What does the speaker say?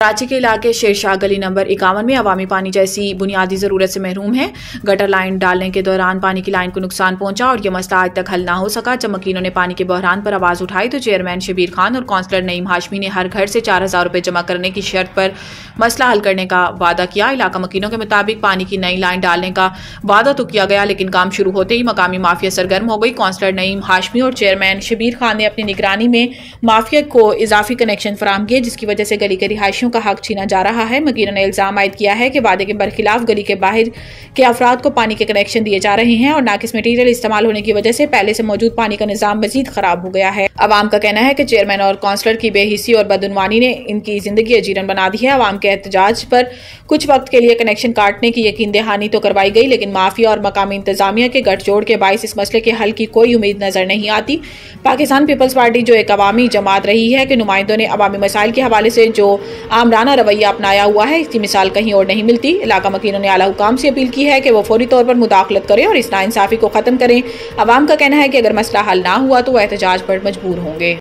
कराची के इलाके शेरशाह गली नंबर 51 में अवामी पानी जैसी बुनियादी ज़रूरत से महरूम है। गटर लाइन डालने के दौरान पानी की लाइन को नुकसान पहुंचा और यह मसला आज तक हल ना हो सका। जब मकीनों ने पानी के बहरान पर आवाज़ उठाई तो चेयरमैन शबीर खान और कौंसलर नईम हाशमी ने हर घर से 4000 रुपये जमा करने की शर्त पर मसला हल करने का वादा किया। इलाका मकीनों के मुताबिक पानी की नई लाइन डालने का वादा तो किया गया, लेकिन काम शुरू होते ही मकामी माफिया सरगर्म हो गई। कौंसलर नईम हाशमी और चेयरमैन शबीर खान ने अपनी निगरानी में माफिया को इजाफी कनेक्शन फराहम किए, जिसकी वजह से गली के रिहायशियों का हक छीना जा रहा है। मकीनों ने इल्जाम आयद किया है कि वादे के बरखिलाफ गली के बाहर के अफराद को पानी के कनेक्शन दिए जा रहे हैं और नाकिस मटीरियल इस्तेमाल होने की वजह से पहले से मौजूद पानी का निजाम मजीद खराब हो गया है। अवाम का कहना है कि चेयरमैन और कौंसलर की बेहिसी और बदउनवानी ने इनकी जिंदगी अजीरन बना दी है। अवाम के एहतजाज पर कुछ वक्त के लिए कनेक्शन काटने की यकीन दहानी तो करवाई गई, लेकिन माफिया और मकामी इंतजामिया के गठजोड़ के बायस इस मसले के हल की कोई उम्मीद नजर नहीं आती। पाकिस्तान पीपल्स पार्टी जो एक अवामी जमात रही है कि नुमाइंदों ने अवामी मसाइल के हवाले से जो आमराना रवैया अपनाया हुआ है, इसकी मिसाल कहीं और नहीं मिलती। इलाका मकीनों ने आला हुकाम से अपील की है कि वो फौरी तौर पर मुदाखलत करें और इस नाइंसाफी को खत्म करें। अवाम का कहना है कि अगर मसला हल ना हुआ तो वह एहतजाज पर मजबूर होंगे।